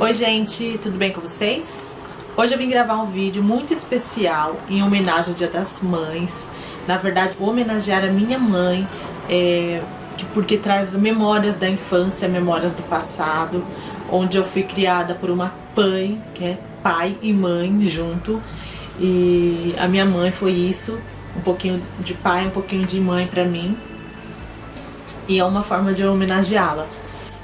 Oi gente, tudo bem com vocês? Hoje eu vim gravar um vídeo muito especial em homenagem ao Dia das Mães. Na verdade, homenagear a minha mãe, porque traz memórias da infância, memórias do passado, onde eu fui criada por uma mãe, que é pai e mãe junto. E a minha mãe foi isso, um pouquinho de pai, um pouquinho de mãe pra mim. E é uma forma de homenageá-la.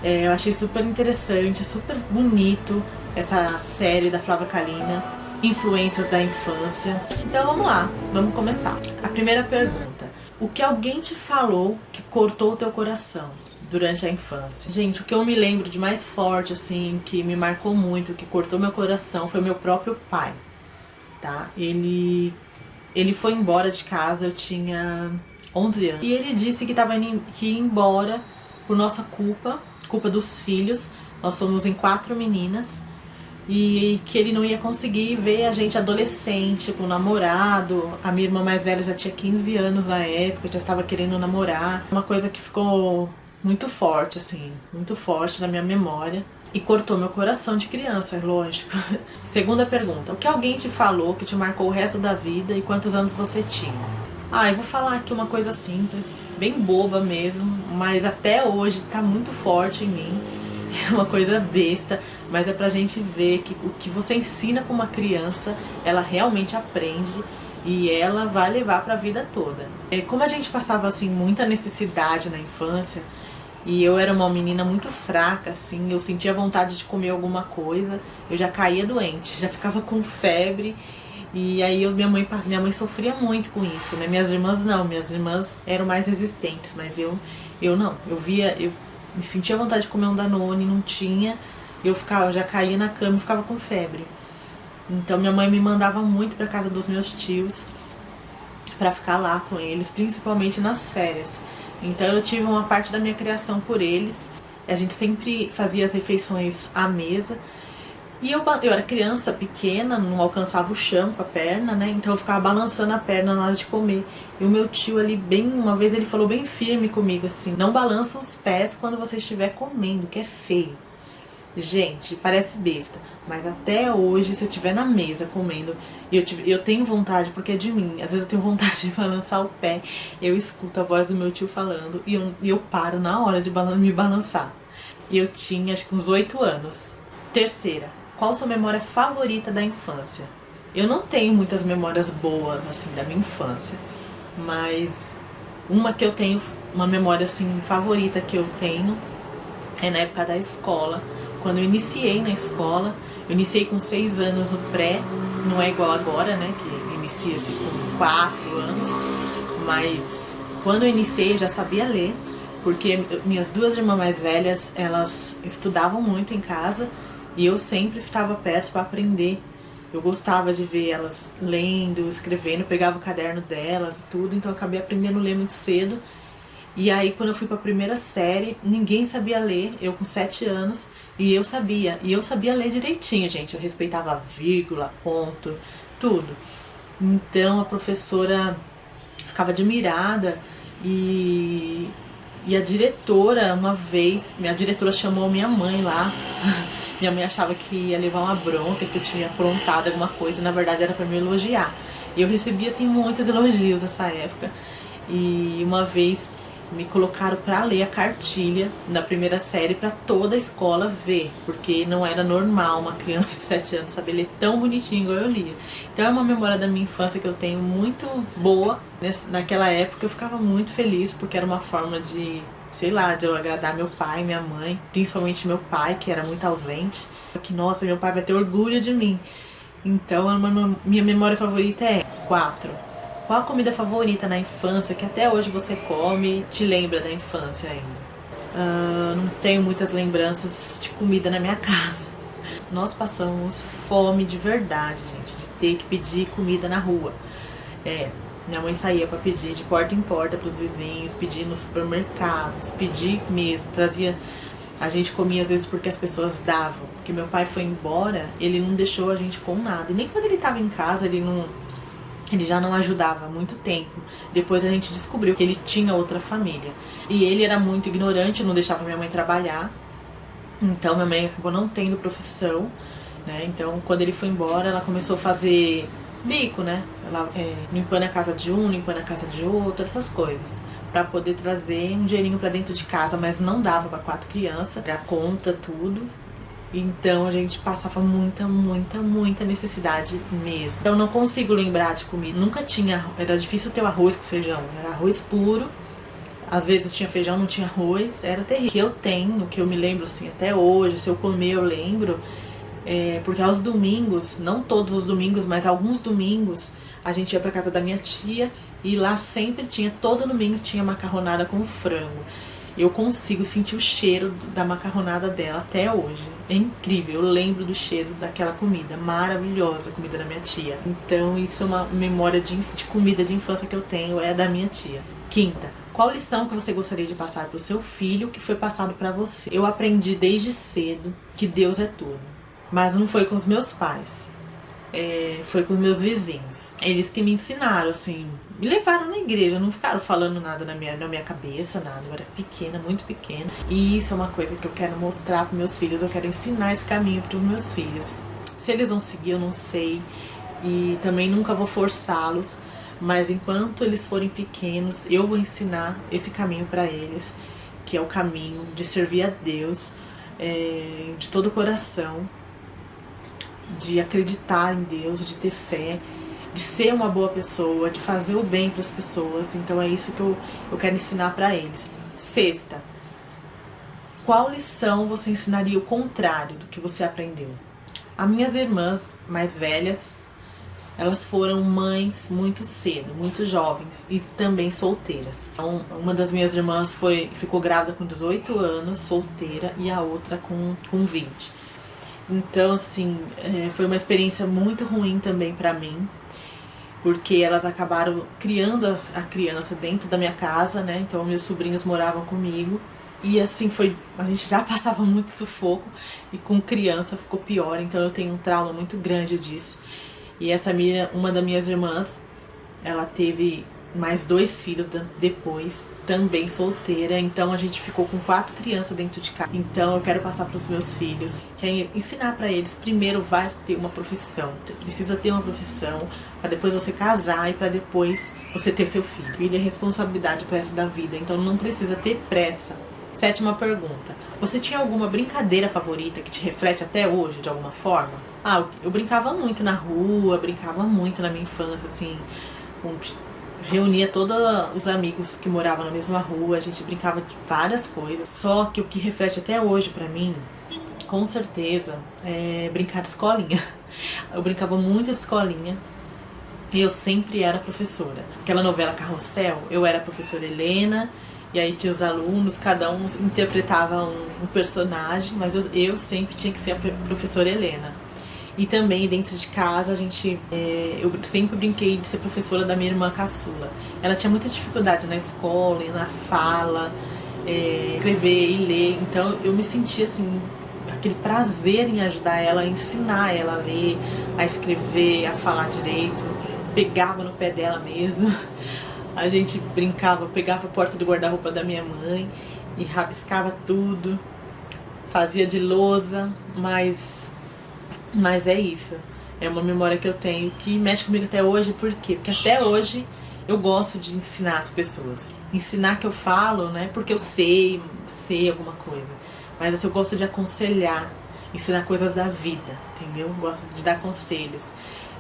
Eu achei super interessante, super bonito essa série da Flávia Kalina, Influências da Infância. Então vamos lá, vamos começar. A primeira pergunta: o que alguém te falou que cortou o teu coração durante a infância? Gente, o que eu me lembro de mais forte, assim, que me marcou muito, que cortou meu coração, foi meu próprio pai, tá? Ele foi embora de casa, eu tinha 11 anos. E ele disse que que ia embora por nossa culpa dos filhos. Nós somos em 4 meninas. E que ele não ia conseguir ver a gente adolescente, com namorado. A minha irmã mais velha já tinha 15 anos na época, já estava querendo namorar. Uma coisa que ficou muito forte, assim, muito forte na minha memória. E cortou meu coração de criança, lógico. Segunda pergunta: o que alguém te falou que te marcou o resto da vida e quantos anos você tinha? Eu vou falar aqui uma coisa simples, bem boba mesmo, mas até hoje tá muito forte em mim. É uma coisa besta, mas é pra gente ver que o que você ensina pra uma criança, ela realmente aprende e ela vai levar pra vida toda. Como a gente passava assim muita necessidade na infância, e eu era uma menina muito fraca, assim, eu sentia vontade de comer alguma coisa, eu já caía doente, já ficava com febre. E aí minha mãe sofria muito com isso, né? Minhas irmãs não, minhas irmãs eram mais resistentes, mas eu não. Eu me sentia vontade de comer um Danone, não tinha, eu já caía na cama e ficava com febre. Então minha mãe me mandava muito para casa dos meus tios para ficar lá com eles, principalmente nas férias. Então eu tive uma parte da minha criação por eles. A gente sempre fazia as refeições à mesa. E eu era criança, pequena, não alcançava o chão com a perna, né? Então eu ficava balançando a perna na hora de comer. E o meu tio ali, uma vez ele falou bem firme comigo assim: não balança os pés quando você estiver comendo, que é feio. Gente, parece besta, mas até hoje, se eu estiver na mesa comendo e eu tenho vontade, porque é de mim, às vezes eu tenho vontade de balançar o pé, eu escuto a voz do meu tio falando e eu paro na hora de me balançar. E eu tinha acho que uns 8 anos. Terceira: qual a sua memória favorita da infância? Eu não tenho muitas memórias boas, assim, da minha infância. Mas uma que eu tenho, uma memória, assim, favorita que eu tenho é na época da escola. Quando eu iniciei na escola, eu iniciei com 6 anos no pré. Não é igual agora, né, que inicia-se com 4 anos. Mas quando eu iniciei, eu já sabia ler. Porque minhas 2 irmãs mais velhas, elas estudavam muito em casa. E eu sempre estava perto para aprender. Eu gostava de ver elas lendo, escrevendo, pegava o caderno delas e tudo, então eu acabei aprendendo a ler muito cedo. E aí quando eu fui para a primeira série, ninguém sabia ler, eu com 7 anos, e eu sabia ler direitinho, gente. Eu respeitava vírgula, ponto, tudo. Então a professora ficava admirada e a diretora, uma vez, minha diretora chamou minha mãe lá. Minha mãe achava que ia levar uma bronca, que eu tinha aprontado alguma coisa, e na verdade era para me elogiar. E eu recebi assim muitos elogios nessa época. E uma vez me colocaram para ler a cartilha da primeira série para toda a escola ver, porque não era normal uma criança de 7 anos saber ler tão bonitinho igual eu lia. Então é uma memória da minha infância que eu tenho muito boa. Naquela época eu ficava muito feliz, porque era uma forma de, sei lá, de eu agradar meu pai, minha mãe, principalmente meu pai, que era muito ausente. Que, nossa, meu pai vai ter orgulho de mim. Então, minha memória favorita é 4. Qual a comida favorita na infância que até hoje você come e te lembra da infância ainda? Não tenho muitas lembranças de comida na minha casa. Nós passamos fome de verdade, gente, de ter que pedir comida na rua. Minha mãe saía para pedir de porta em porta para os vizinhos, pedir nos supermercados, pedir mesmo, trazia. A gente comia às vezes porque as pessoas davam. Porque meu pai foi embora, ele não deixou a gente com nada. E nem quando ele estava em casa, ele já não ajudava há muito tempo. Depois a gente descobriu que ele tinha outra família. E ele era muito ignorante, não deixava minha mãe trabalhar. Então minha mãe acabou não tendo profissão, né? Então quando ele foi embora, ela começou a fazer bico, né? Ela, limpando a casa de um, limpando a casa de outro, essas coisas, para poder trazer um dinheirinho para dentro de casa, mas não dava para 4 crianças, a conta, tudo. Então a gente passava muita necessidade mesmo. Eu não consigo lembrar de comida. Nunca tinha, era difícil ter o arroz com feijão, era arroz puro. Às vezes tinha feijão, não tinha arroz, era terrível. O que eu tenho, o que eu me lembro assim até hoje, se eu comer eu lembro, porque aos domingos, não todos os domingos, mas alguns domingos, a gente ia pra casa da minha tia e lá sempre tinha, todo domingo tinha macarronada com frango. Eu consigo sentir o cheiro da macarronada dela até hoje. É incrível, eu lembro do cheiro daquela comida maravilhosa, a comida da minha tia. Então isso é uma memória de comida de infância que eu tenho, é da minha tia. Quinta, qual lição que você gostaria de passar para o seu filho que foi passado para você? Eu aprendi desde cedo que Deus é tudo, mas não foi com os meus pais. Foi com os meus vizinhos. Eles que me ensinaram, assim, me levaram na igreja, não ficaram falando nada na minha cabeça, nada. Eu era pequena, muito pequena. E isso é uma coisa que eu quero mostrar para meus filhos, eu quero ensinar esse caminho para os meus filhos. Se eles vão seguir, eu não sei. E também nunca vou forçá-los, mas enquanto eles forem pequenos, eu vou ensinar esse caminho para eles, que é o caminho de servir a Deus de todo o coração, de acreditar em Deus, de ter fé, de ser uma boa pessoa, de fazer o bem para as pessoas. Então é isso que eu quero ensinar para eles. Sexta, qual lição você ensinaria o contrário do que você aprendeu? As minhas irmãs mais velhas, elas foram mães muito cedo, muito jovens e também solteiras. Então, uma das minhas irmãs ficou grávida com 18 anos, solteira, e a outra com 20. Então, assim, foi uma experiência muito ruim também pra mim, porque elas acabaram criando a criança dentro da minha casa, né? Então, meus sobrinhos moravam comigo. E assim, a gente já passava muito sufoco, e com criança ficou pior, então eu tenho um trauma muito grande disso. E uma das minhas irmãs, ela teve mais 2 filhos depois, também solteira, então a gente ficou com 4 crianças dentro de casa. Então eu quero passar para os meus filhos, ensinar para eles, primeiro vai ter uma profissão, precisa ter uma profissão, para depois você casar e para depois você ter seu filho. Filho é responsabilidade pro resto da vida, então não precisa ter pressa. 7ª pergunta, você tinha alguma brincadeira favorita que te reflete até hoje, de alguma forma? Eu brincava muito na rua, brincava muito na minha infância, assim, reunia todos os amigos que moravam na mesma rua, a gente brincava de várias coisas. Só que o que reflete até hoje pra mim, com certeza, é brincar de escolinha. Eu brincava muito de escolinha e eu sempre era professora. Aquela novela Carrossel, eu era a professora Helena, e aí tinha os alunos, cada um interpretava um personagem, mas eu sempre tinha que ser a professora Helena. E também dentro de casa eu sempre brinquei de ser professora da minha irmã caçula. Ela tinha muita dificuldade na escola, na fala, escrever e ler. Então eu me sentia assim, aquele prazer em ajudar ela, a ensinar ela a ler, a escrever, a falar direito. Pegava no pé dela mesmo. A gente brincava, pegava a porta do guarda-roupa da minha mãe e rabiscava tudo. Fazia de lousa, mas é isso. É uma memória que eu tenho que mexe comigo até hoje. Por quê? Porque até hoje eu gosto de ensinar as pessoas. Ensinar que eu falo, né? Porque eu sei alguma coisa. Mas assim, eu gosto de aconselhar, ensinar coisas da vida, entendeu? Eu gosto de dar conselhos.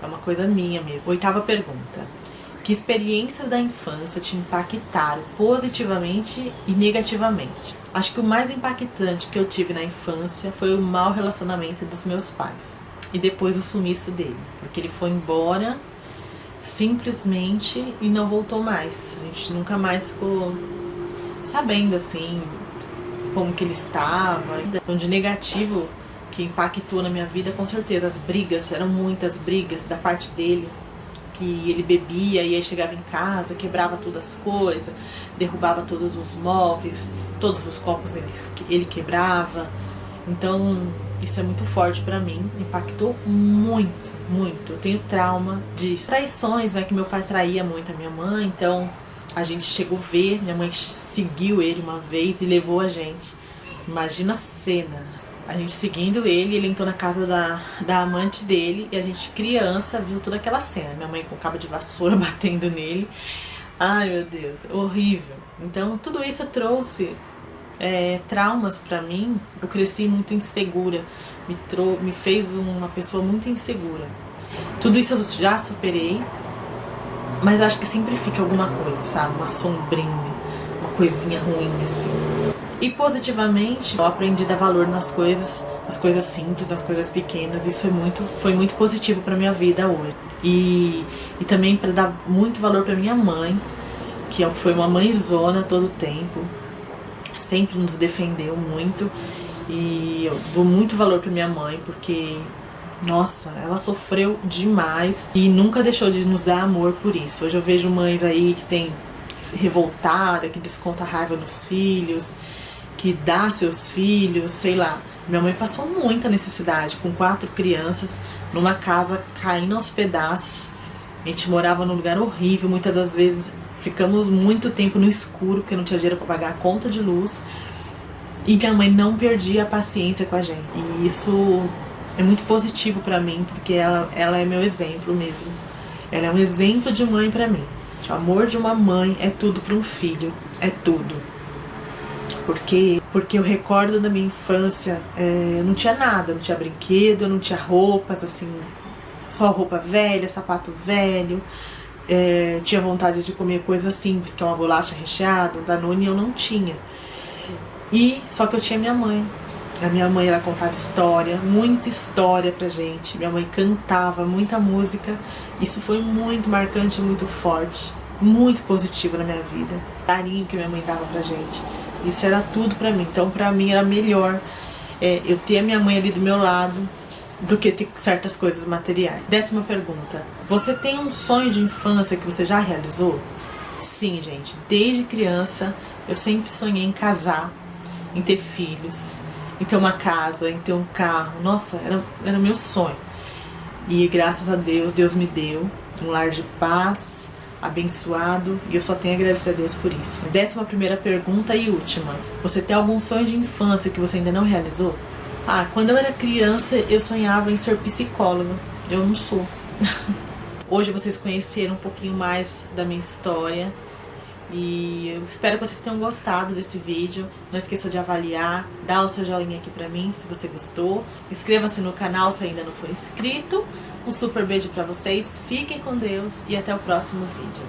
É uma coisa minha mesmo. 8ª pergunta. Que experiências da infância te impactaram positivamente e negativamente? Acho que o mais impactante que eu tive na infância foi o mau relacionamento dos meus pais. E depois o sumiço dele. Porque ele foi embora simplesmente e não voltou mais. A gente nunca mais ficou sabendo, assim, como que ele estava. Então, de negativo que impactou na minha vida, com certeza. As brigas, eram muitas brigas da parte dele. Que ele bebia e aí chegava em casa, quebrava todas as coisas, derrubava todos os móveis, todos os copos ele quebrava. Então isso é muito forte pra mim, impactou muito, muito. Eu tenho trauma disso. Traições, né, que meu pai traía muito a minha mãe, então a gente chegou a ver, minha mãe seguiu ele uma vez e levou a gente. Imagina a cena. A gente seguindo ele entrou na casa da amante dele e a gente, criança, viu toda aquela cena. Minha mãe com cabo de vassoura batendo nele. Ai, meu Deus, horrível. Então, tudo isso trouxe traumas pra mim. Eu cresci muito insegura, me fez uma pessoa muito insegura. Tudo isso eu já superei, mas acho que sempre fica alguma coisa, sabe? Uma sombrinha, uma coisinha ruim, assim. E positivamente, eu aprendi a dar valor nas coisas simples, nas coisas pequenas. Isso foi muito positivo pra minha vida hoje. E também para dar muito valor pra minha mãe, que foi uma mãezona todo o tempo. Sempre nos defendeu muito. E eu dou muito valor pra minha mãe, porque, nossa, ela sofreu demais e nunca deixou de nos dar amor por isso. Hoje eu vejo mães aí que tem revoltada, que desconta raiva nos filhos, que dá seus filhos, sei lá. Minha mãe passou muita necessidade, com 4 crianças, numa casa caindo aos pedaços. A gente morava num lugar horrível, muitas das vezes ficamos muito tempo no escuro, porque não tinha dinheiro para pagar a conta de luz. E minha mãe não perdia a paciência com a gente. E isso é muito positivo pra mim, porque ela é meu exemplo mesmo. Ela é um exemplo de mãe pra mim. O amor de uma mãe é tudo para um filho, é tudo. Porque eu recordo da minha infância, eu não tinha nada, não tinha brinquedo, não tinha roupas, assim, só roupa velha, sapato velho. Tinha vontade de comer coisas simples, que é uma bolacha recheada, um Danone, eu não tinha. Só que eu tinha minha mãe. A minha mãe, ela contava história, muita história pra gente. Minha mãe cantava muita música. Isso foi muito marcante, muito forte, muito positivo na minha vida. O carinho que minha mãe dava pra gente, isso era tudo pra mim. Então, pra mim, era melhor eu ter a minha mãe ali do meu lado do que ter certas coisas materiais. 10ª pergunta. Você tem um sonho de infância que você já realizou? Sim, gente. Desde criança, eu sempre sonhei em casar, em ter filhos, em ter uma casa, em ter um carro. Nossa, era meu sonho. E graças a Deus, Deus me deu um lar de paz, abençoado, e eu só tenho a agradecer a Deus por isso. 11ª pergunta e última. Você tem algum sonho de infância que você ainda não realizou? Quando eu era criança, eu sonhava em ser psicóloga. Eu não sou. Hoje vocês conheceram um pouquinho mais da minha história. E eu espero que vocês tenham gostado desse vídeo. Não esqueça de avaliar, dá o seu joinha aqui pra mim se você gostou. Inscreva-se no canal se ainda não for inscrito. Um super beijo pra vocês, fiquem com Deus e até o próximo vídeo.